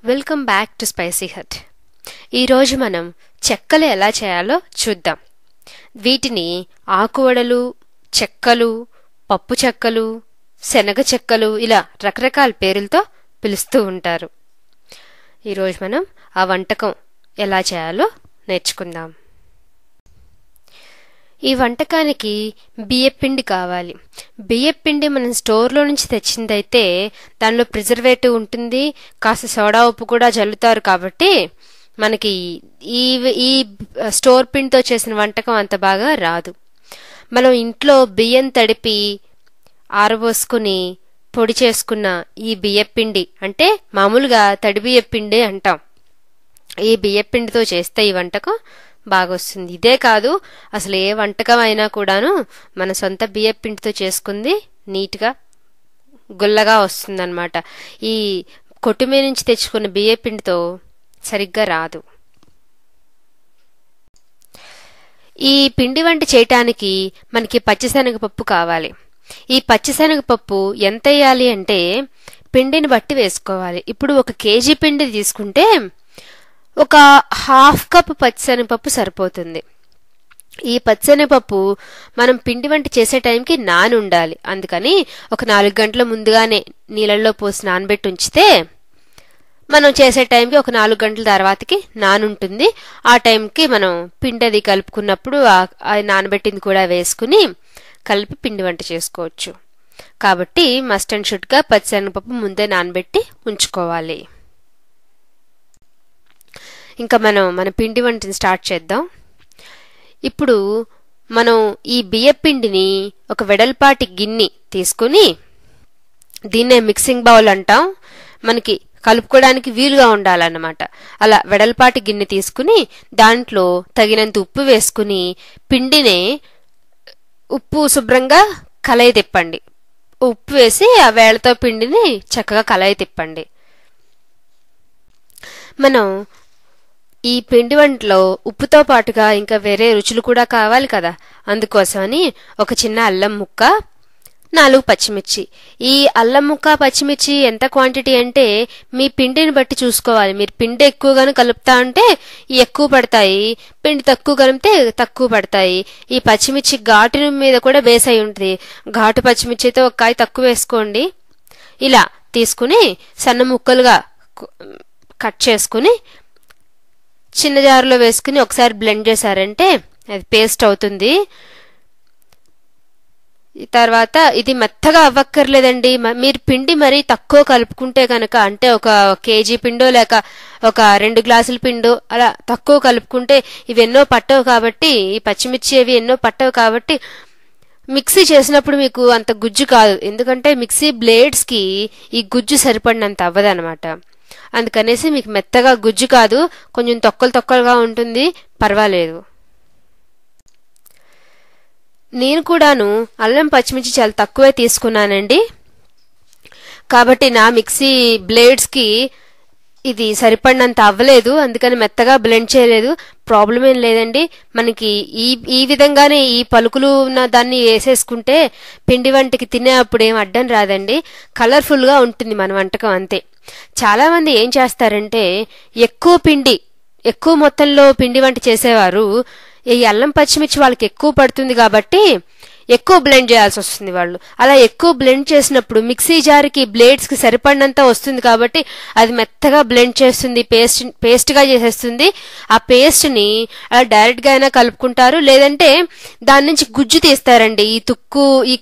Welcome back to spicy hot. ఈరోజు మనం చెక్కలు ఎలా చేయాలో చూద్దాం. వీటిని ఆకువడలు, చెక్కలు, పప్పు చెక్కలు, శనగ చెక్కలు ఇలా రకరకాల పేర్లతో పిలుస్తూ ఉంటారు. ఈరోజు మనం ఆ వంటకం ఎలా చేయాలో నేర్చుకుందాం. ఈ వంటకానికి బియ్యపిండి కావాలి. బియ్యపిండి మనం స్టోర్లో నుంచి తెచ్చిందైతే దానిలో ప్రిజర్వేటివ్ ఉంటుంది, కాస్త సోడా ఉప్పు కూడా జల్లుతారు. కాబట్టి మనకి ఈ స్టోర్ పిండితో చేసిన వంటకం అంత బాగా రాదు. మనం ఇంట్లో బియ్యం తడిపి ఆరబోసుకుని పొడి చేసుకున్న ఈ బియ్యపిండి అంటే మామూలుగా తడి బియ్యపిండి అంటాం. ఈ బియ్యపిండితో చేస్తే ఈ వంటకం బాగా వస్తుంది. ఇదే కాదు, అసలు ఏ వంటకం అయినా కూడాను మన సొంత బియ్యపిండితో చేసుకుంది నీట్గా గుల్లగా వస్తుందన్నమాట. ఈ కొట్టుమీ నుంచి తెచ్చుకున్న బియ్యపిండితో సరిగ్గా రాదు. ఈ పిండి వంట చేయటానికి మనకి పచ్చిశనగపప్పు కావాలి. ఈ పచ్చిశనగపప్పు ఎంత వేయాలి అంటే పిండిని బట్టి వేసుకోవాలి. ఇప్పుడు 1 కేజీ పిండి తీసుకుంటే ఒక 1/2 కప్ పచ్చిశనగపప్పు సరిపోతుంది. ఈ పచ్చిశనగపప్పు మనం పిండి వంట చేసే టైంకి నాని ఉండాలి. అందుకని ఒక 4 గంటల ముందుగానే నీళ్ళల్లో పోసి నానబెట్టి ఉంచితే మనం చేసే టైంకి ఒక 4 గంటల తర్వాతకి నానుంటుంది. ఆ టైంకి మనం పిండి అది కలుపుకున్నప్పుడు నానబెట్టింది కూడా వేసుకుని కలిపి పిండి వంట చేసుకోవచ్చు. కాబట్టి మస్ట్ అండ్ షుడ్గా పచ్చిశనగపప్పు ముందే నానబెట్టి ఉంచుకోవాలి. ఇంకా మన పిండి వంటని స్టార్ట్ చేద్దాం. ఇప్పుడు మనం ఈ బియ్యపిండిని ఒక వెడల్పాటి గిన్నె తీసుకుని, దీన్నే మిక్సింగ్ బౌల్ అంటాం, మనకి కలుపుకోవడానికి వీలుగా ఉండాలన్నమాట. అలా వెడల్పాటి గిన్నె తీసుకుని దాంట్లో తగినంత ఉప్పు వేసుకుని పిండిని ఉప్పు శుభ్రంగా కలయి తిప్పండి. ఉప్పు వేసి ఆ వేళ్లతో పిండిని చక్కగా కలయి తిప్పండి. మనం ఈ పిండి వంటలో ఉప్పుతో పాటుగా ఇంకా వేరే రుచులు కూడా కావాలి కదా. అందుకోసమని ఒక చిన్న అల్లం ముక్క, 4 పచ్చిమిర్చి. ఈ అల్లం ముక్క పచ్చిమిర్చి ఎంత క్వాంటిటీ అంటే మీ పిండిని బట్టి చూసుకోవాలి. మీరు పిండి ఎక్కువగానే కలుపుతా ఉంటే ఎక్కువ పడతాయి, పిండి తక్కువ కలిపితే తక్కువ పడతాయి. ఈ పచ్చిమిర్చి ఘాటు మీద కూడా బేస్ అయి ఉంటుంది. ఘాటు పచ్చిమిర్చి అయితే 1 కాయ తక్కువ వేసుకోండి. ఇలా తీసుకుని సన్న ముక్కలుగా కట్ చేసుకుని చిన్న జారులో వేసుకుని ఒకసారి బ్లెండ్ చేశారంటే అది పేస్ట్ అవుతుంది. తర్వాత ఇది మెత్తగా అవ్వక్కర్లేదండి. మీరు పిండి మరీ తక్కువ కలుపుకుంటే కనుక, అంటే 1 కేజీ పిండో లేక ఒక 2 గ్లాసుల పిండో అలా తక్కువ కలుపుకుంటే ఇవి ఎన్నో పట్టవు. కాబట్టి ఈ పచ్చిమిర్చి అవి ఎన్నో పట్టవు. కాబట్టి మిక్సీ చేసినప్పుడు మీకు అంత గుజ్జు కాదు. ఎందుకంటే మిక్సీ బ్లేడ్స్కి ఈ గుజ్జు సరిపడినంత అవ్వదనమాట. అందుకనేసి మీకు మెత్తగా గుజ్జు కాదు, కొంచెం తొక్కలుగా ఉంటుంది, పర్వాలేదు. నేను కూడాను అల్లం పచ్చిమిర్చి చాలా తక్కువే తీసుకున్నానండి. కాబట్టి నా మిక్సీ బ్లేడ్స్కి ఇది సరిపడినంత అవ్వలేదు, అందుకని మెత్తగా బ్లెండ్ చేయలేదు. ప్రాబ్లం ఏం లేదండి. మనకి ఈ విధంగానే ఈ పలుకులు ఉన్న దాన్ని వేసేసుకుంటే పిండి వంటకి తినేటప్పుడు ఏం అడ్డం రాదండి. కలర్ఫుల్గా ఉంటుంది మన వంటకం, అంతే. చాలా మంది ఏం చేస్తారంటే ఎక్కువ మొత్తంలో పిండి వంట చేసేవారు ఈ అల్లం పచ్చిమిర్చి వాళ్ళకి ఎక్కువ పడుతుంది కాబట్టి ఎక్కువ బ్లెండ్ చేయాల్సి వస్తుంది. వాళ్ళు అలా ఎక్కువ బ్లెండ్ చేసినప్పుడు మిక్సీ జార్కి బ్లేడ్స్కి సరిపడినంత వస్తుంది కాబట్టి అది మెత్తగా బ్లెండ్ చేస్తుంది, పేస్ట్గా చేసేస్తుంది. ఆ పేస్ట్ని అలా డైరెక్ట్గా అయినా కలుపుకుంటారు, లేదంటే దాని నుంచి గుజ్జు తీస్తారండి. ఈ తుక్కు, ఈ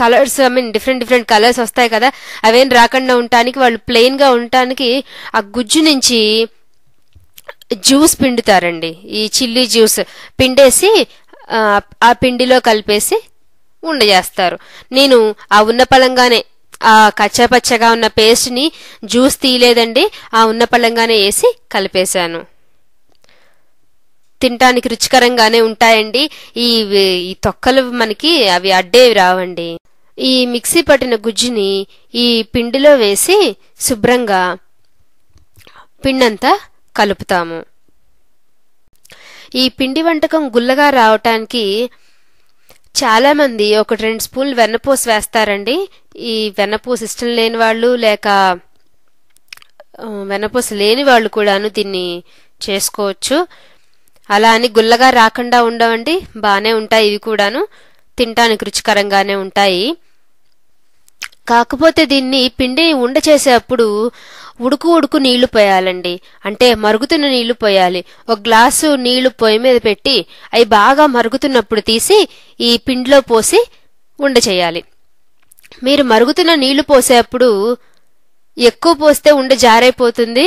కలర్స్ డిఫరెంట్ కలర్స్ వస్తాయి కదా, అవేం రాకుండా ఉండటానికి వాళ్ళు ప్లెయిన్గా ఉండటానికి ఆ గుజ్జు నుంచి జ్యూస్ పిండుతారండి. ఈ చిల్లీ జ్యూస్ పిండేసి ఆ పిండిలో కలిపేసి ఉండజేస్తారు. నేను ఆ ఉన్న పళంగానే ఆ కచ్చాపచ్చగా ఉన్న పేస్ట్ని జ్యూస్ తీయలేదండి, ఆ ఉన్న పళంగానే వేసి కలిపేశాను. తినటానికి రుచికరంగానే ఉంటాయండి. ఈ తొక్కలు మనకి అవి అడ్డేవి రావండి. ఈ మిక్సీ పట్టిన గుజ్జుని ఈ పిండిలో వేసి శుభ్రంగా పిండంతా కలుపుతాము. ఈ పిండి వంటకం గుల్లగా రావటానికి చాలా మంది 1-2 స్పూన్లు వెన్నపూస వేస్తారండి. ఈ వెన్నపూస ఇష్టం లేని వాళ్ళు లేక వెన్నపూస లేని వాళ్ళు కూడాను దీన్ని చేసుకోవచ్చు. అలా అని గుల్లగా రాకుండా ఉండవండి, బాగానే ఉంటాయి. ఇవి కూడాను తినటానికి రుచికరంగానే ఉంటాయి. కాకపోతే దీన్ని పిండిని ఉండ చేసేటప్పుడు ఉడుకు నీళ్లు పోయాలండి. అంటే మరుగుతున్న నీళ్లు పోయాలి. ఒక గ్లాసు నీళ్లు పొయ్యి మీద పెట్టి అవి బాగా మరుగుతున్నప్పుడు తీసి ఈ పిండిలో పోసి ఉండ చేయాలి. మీరు మరుగుతున్న నీళ్లు పోసేటప్పుడు ఎక్కువ పోస్తే ఉండ జారైపోతుంది.